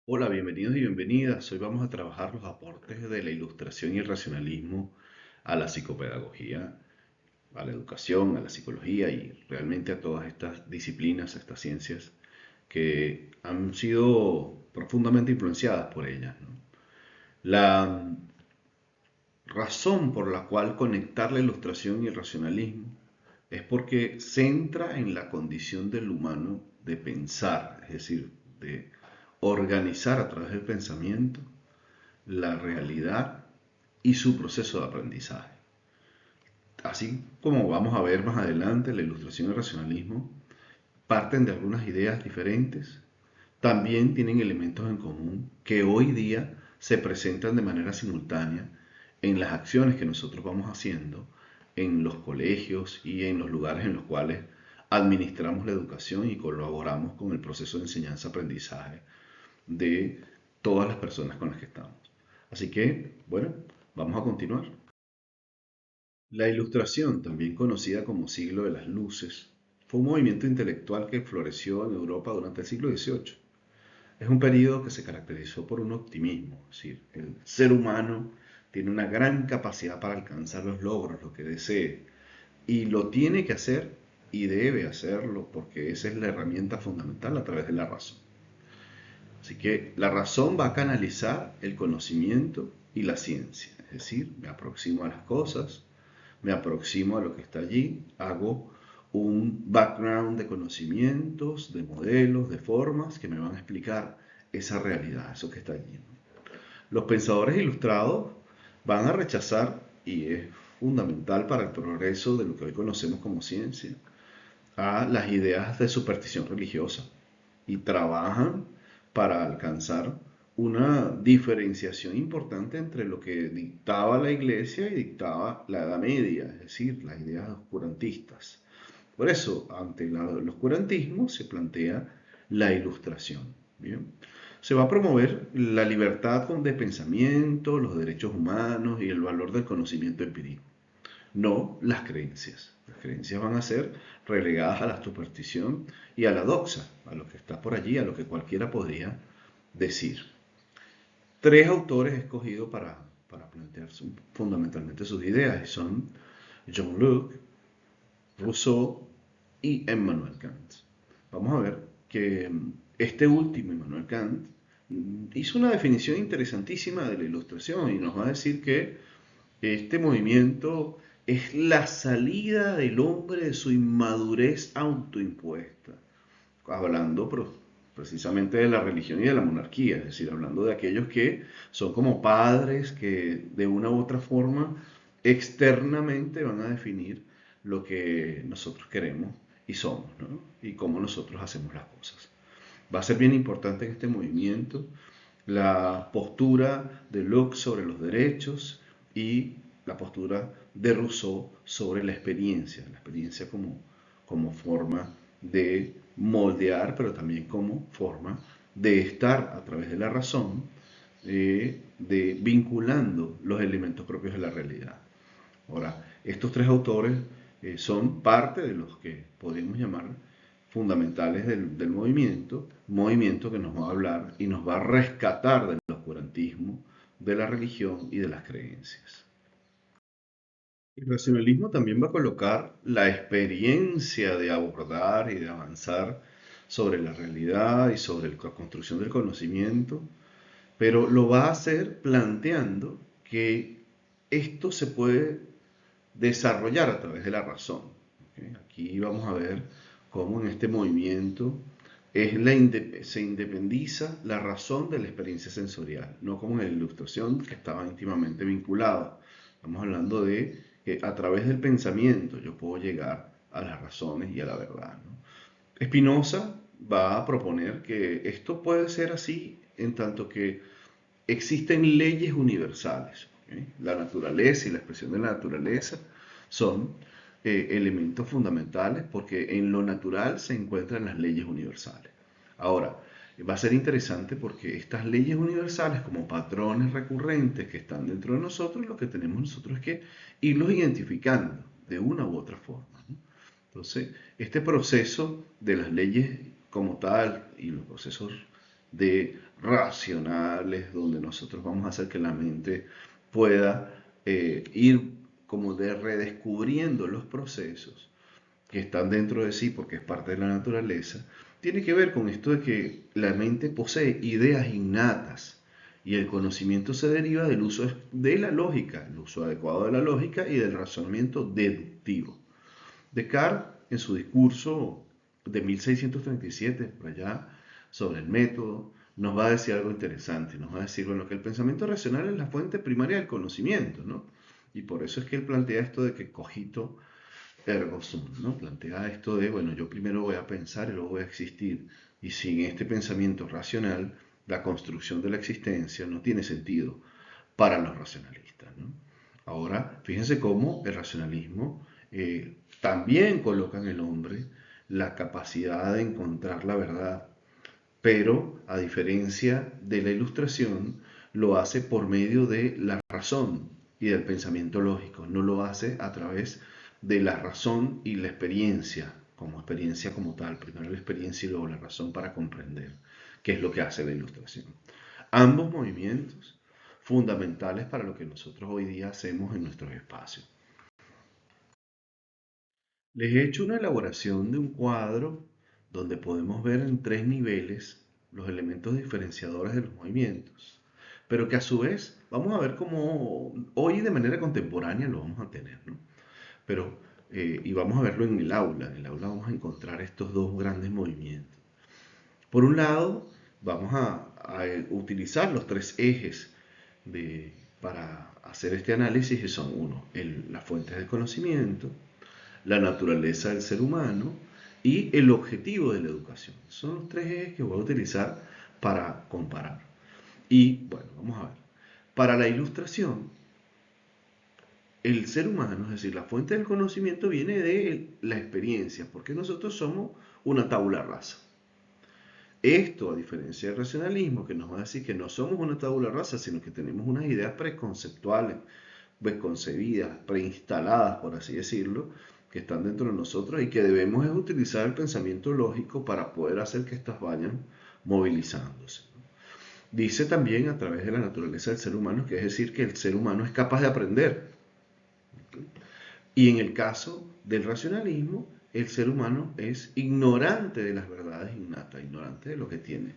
Hola, bienvenidos y bienvenidas. Hoy vamos a trabajar los aportes de la ilustración y el racionalismo a la psicopedagogía, a la educación, a la psicología y realmente a todas estas disciplinas, a estas ciencias que han sido profundamente influenciadas por ellas, ¿no? La razón por la cual conectar la ilustración y el racionalismo es porque centra en la condición del humano de pensar, es decir, de organizar a través del pensamiento la realidad y su proceso de aprendizaje. Así como vamos a ver más adelante, la ilustración y el racionalismo parten de algunas ideas diferentes, también tienen elementos en común que hoy día se presentan de manera simultánea en las acciones que nosotros vamos haciendo en los colegios y en los lugares en los cuales administramos la educación y colaboramos con el proceso de enseñanza-aprendizaje de todas las personas con las que estamos. Así que, bueno, vamos a continuar. La Ilustración, también conocida como Siglo de las Luces, fue un movimiento intelectual que floreció en Europa durante el siglo XVIII. Es un periodo que se caracterizó por un optimismo, es decir, el ser humano tiene una gran capacidad para alcanzar los logros, lo que desee, y lo tiene que hacer y debe hacerlo porque esa es la herramienta fundamental a través de la razón. Así que la razón va a canalizar el conocimiento y la ciencia, es decir, me aproximo a las cosas, me aproximo a lo que está allí, hago un background de conocimientos, de modelos, de formas que me van a explicar esa realidad, eso que está allí. Los pensadores ilustrados van a rechazar, y es fundamental para el progreso de lo que hoy conocemos como ciencia, a las ideas de superstición religiosa y trabajan para alcanzar una diferenciación importante entre lo que dictaba la iglesia y dictaba la Edad Media, es decir, las ideas oscurantistas. Por eso, ante el oscurantismo se plantea la ilustración. ¿Bien? Se va a promover la libertad de pensamiento, los derechos humanos y el valor del conocimiento empírico, no las creencias. Las creencias van a ser relegadas a la superstición y a la doxa, a lo que está por allí, a lo que cualquiera podría decir. Tres autores escogidos para plantear fundamentalmente sus ideas y son John Locke, Rousseau y Emmanuel Kant. Vamos a ver que este último, Immanuel Kant, hizo una definición interesantísima de la ilustración y nos va a decir que este movimiento es la salida del hombre de su inmadurez autoimpuesta, hablando precisamente de la religión y de la monarquía, es decir, hablando de aquellos que son como padres que de una u otra forma externamente van a definir lo que nosotros queremos y somos, ¿no? Y cómo nosotros hacemos las cosas. Va a ser bien importante en este movimiento la postura de Locke sobre los derechos y la postura de Rousseau sobre la experiencia como forma de moldear, pero también como forma de estar a través de la razón, de vinculando los elementos propios de la realidad. Ahora, estos tres autores son parte de los que podemos llamar fundamentales del movimiento, movimiento que nos va a hablar y nos va a rescatar del oscurantismo, de la religión y de las creencias. El racionalismo también va a colocar la experiencia de abordar y de avanzar sobre la realidad y sobre la construcción del conocimiento, pero lo va a hacer planteando que esto se puede desarrollar a través de la razón. ¿Okay? Aquí vamos a ver cómo en este movimiento se independiza la razón de la experiencia sensorial, no como en la ilustración que estaba íntimamente vinculada. Estamos hablando de que a través del pensamiento yo puedo llegar a las razones y a la verdad, ¿no? Spinoza va a proponer que esto puede ser así en tanto que existen leyes universales. ¿Okay? La naturaleza y la expresión de la naturaleza son elementos fundamentales porque en lo natural se encuentran las leyes universales. Ahora, va a ser interesante porque estas leyes universales como patrones recurrentes que están dentro de nosotros, lo que tenemos nosotros es que irlos identificando de una u otra forma, ¿no? Entonces, este proceso de las leyes como tal y los procesos de racionales, donde nosotros vamos a hacer que la mente pueda ir como de redescubriendo los procesos que están dentro de sí porque es parte de la naturaleza, tiene que ver con esto de que la mente posee ideas innatas y el conocimiento se deriva del uso de la lógica, el uso adecuado de la lógica y del razonamiento deductivo. Descartes, en su discurso de 1637, por allá, sobre el método, nos va a decir algo interesante. Nos va a decir, bueno, que el pensamiento racional es la fuente primaria del conocimiento, ¿no? Y por eso es que él plantea esto de que cogito ergo sum, ¿no? Plantea esto de, bueno, yo primero voy a pensar y luego voy a existir. Y sin este pensamiento racional, la construcción de la existencia no tiene sentido para los racionalistas, ¿no? Ahora, fíjense cómo el racionalismo también coloca en el hombre la capacidad de encontrar la verdad, pero a diferencia de la ilustración, lo hace por medio de la razón y del pensamiento lógico, no lo hace a través de la razón y la experiencia como tal, primero la experiencia y luego la razón para comprender qué es lo que hace la ilustración. Ambos movimientos fundamentales para lo que nosotros hoy día hacemos en nuestros espacios. Les he hecho una elaboración de un cuadro donde podemos ver en tres niveles los elementos diferenciadores de los movimientos, pero que a su vez vamos a ver cómo hoy de manera contemporánea lo vamos a tener, ¿no? Pero, y vamos a verlo en el aula vamos a encontrar estos dos grandes movimientos. Por un lado, vamos a utilizar los tres ejes para hacer este análisis, que son uno, las fuentes del conocimiento, la naturaleza del ser humano y el objetivo de la educación. Son los tres ejes que voy a utilizar para comparar. Y bueno, vamos a ver. Para la ilustración, el ser humano, es decir, la fuente del conocimiento viene de la experiencia, porque nosotros somos una tabula rasa. Esto, a diferencia del racionalismo, que nos va a decir que no somos una tabula rasa, sino que tenemos unas ideas preconceptuales, preconcebidas, preinstaladas, por así decirlo, que están dentro de nosotros y que debemos es utilizar el pensamiento lógico para poder hacer que estas vayan movilizándose. Dice también a través de la naturaleza del ser humano, que es decir, que el ser humano es capaz de aprender. Y en el caso del racionalismo, el ser humano es ignorante de las verdades innatas, ignorante de lo que tiene,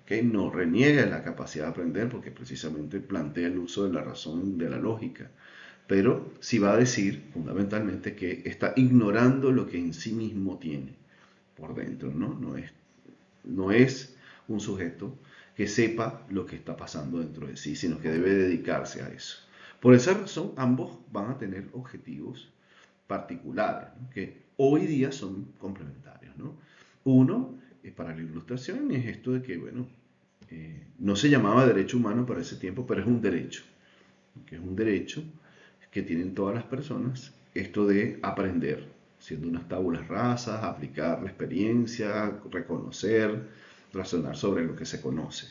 que no reniega la capacidad de aprender porque precisamente plantea el uso de la razón, de la lógica, pero sí va a decir fundamentalmente que está ignorando lo que en sí mismo tiene por dentro, ¿no? No es un sujeto que sepa lo que está pasando dentro de sí, sino que debe dedicarse a eso. Por esa razón, ambos van a tener objetivos particulares, ¿no? Que hoy día son complementarios, ¿no? Uno, para la ilustración, es esto de que, bueno, no se llamaba derecho humano para ese tiempo, pero es un derecho, que es un derecho que tienen todas las personas, esto de aprender, siendo unas tabulas rasas, aplicar la experiencia, reconocer, razonar sobre lo que se conoce.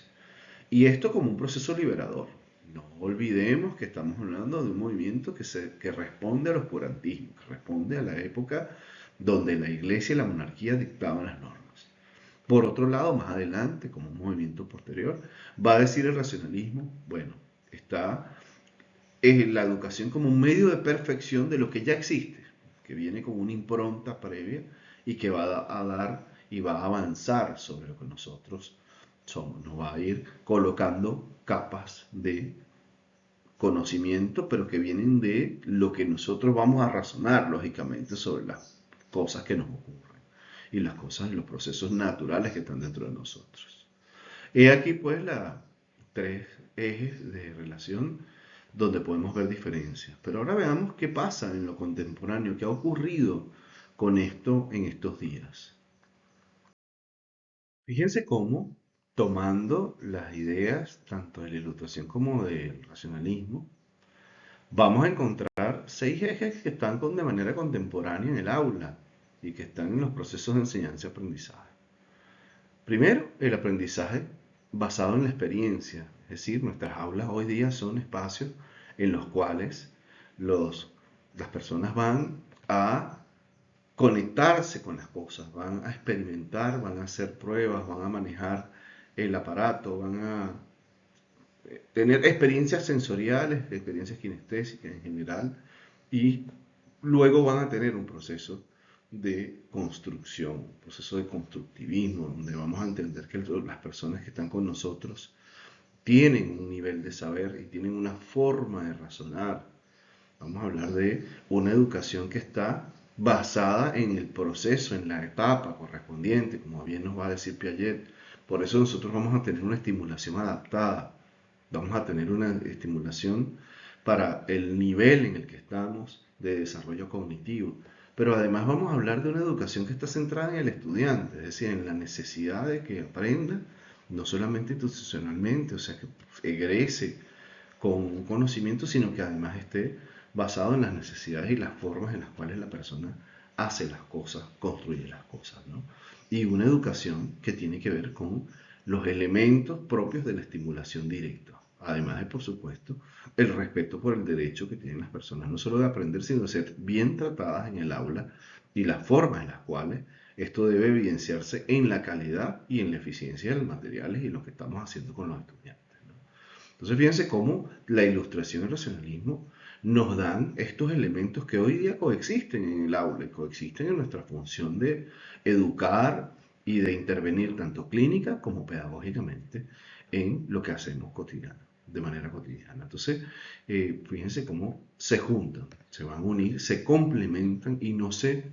Y esto como un proceso liberador. No olvidemos que estamos hablando de un movimiento que responde al oscurantismo, que responde a la época donde la iglesia y la monarquía dictaban las normas. Por otro lado, más adelante, como un movimiento posterior, va a decir el racionalismo, bueno, está la educación como un medio de perfección de lo que ya existe, que viene con una impronta previa y que va a dar y va a avanzar sobre lo que nosotros somos. Nos va a ir colocando capas de conocimiento, pero que vienen de lo que nosotros vamos a razonar, lógicamente, sobre las cosas que nos ocurren y las cosas, los procesos naturales que están dentro de nosotros. He aquí pues las tres ejes de relación donde podemos ver diferencias. Pero ahora veamos qué pasa en lo contemporáneo, qué ha ocurrido con esto en estos días. Fíjense cómo, tomando las ideas tanto de la ilustración como del racionalismo, vamos a encontrar seis ejes que están de manera contemporánea en el aula y que están en los procesos de enseñanza y aprendizaje. Primero, el aprendizaje basado en la experiencia, es decir, nuestras aulas hoy día son espacios en los cuales las personas van a conectarse con las cosas, van a experimentar, van a hacer pruebas, van a manejar el aparato, van a tener experiencias sensoriales, experiencias kinestésicas en general, y luego van a tener un proceso de construcción, un proceso de constructivismo, donde vamos a entender que las personas que están con nosotros tienen un nivel de saber y tienen una forma de razonar. Vamos a hablar de una educación que está basada en el proceso, en la etapa correspondiente, como bien nos va a decir Piaget. Por eso nosotros vamos a tener una estimulación adaptada, vamos a tener una estimulación para el nivel en el que estamos de desarrollo cognitivo. Pero además vamos a hablar de una educación que está centrada en el estudiante, es decir, en la necesidad de que aprenda, no solamente institucionalmente, o sea, que egrese con un conocimiento, sino que además esté basado en las necesidades y las formas en las cuales la persona hace las cosas, construye las cosas, ¿no? Y una educación que tiene que ver con los elementos propios de la estimulación directa. Además de, por supuesto, el respeto por el derecho que tienen las personas, no solo de aprender, sino de ser bien tratadas en el aula y las formas en las cuales esto debe evidenciarse en la calidad y en la eficiencia de los materiales y lo que estamos haciendo con los estudiantes. Entonces fíjense cómo la ilustración y el racionalismo nos dan estos elementos que hoy día coexisten en el aula y coexisten en nuestra función de educar y de intervenir tanto clínica como pedagógicamente en lo que hacemos cotidiano, de manera cotidiana. Entonces, fíjense cómo se juntan, se van a unir, se complementan y no se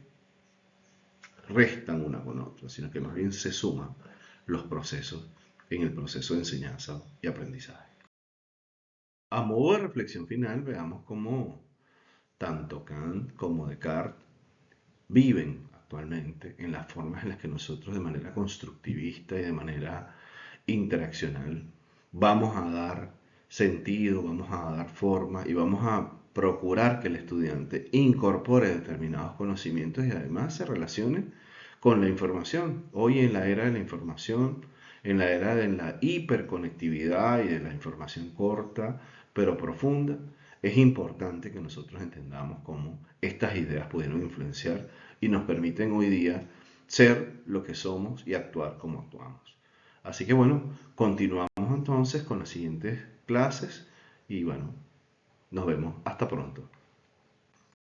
restan una con otra, sino que más bien se suman los procesos en el proceso de enseñanza y aprendizaje. A modo de reflexión final, veamos cómo tanto Kant como Descartes viven actualmente en las formas en las que nosotros de manera constructivista y de manera interaccional vamos a dar sentido, vamos a dar forma y vamos a procurar que el estudiante incorpore determinados conocimientos y además se relacione con la información. Hoy en la era de la información, en la era de la hiperconectividad y de la información corta pero profunda, es importante que nosotros entendamos cómo estas ideas pudieron influenciar y nos permiten hoy día ser lo que somos y actuar como actuamos. Así que bueno, continuamos entonces con las siguientes clases y bueno, nos vemos hasta pronto.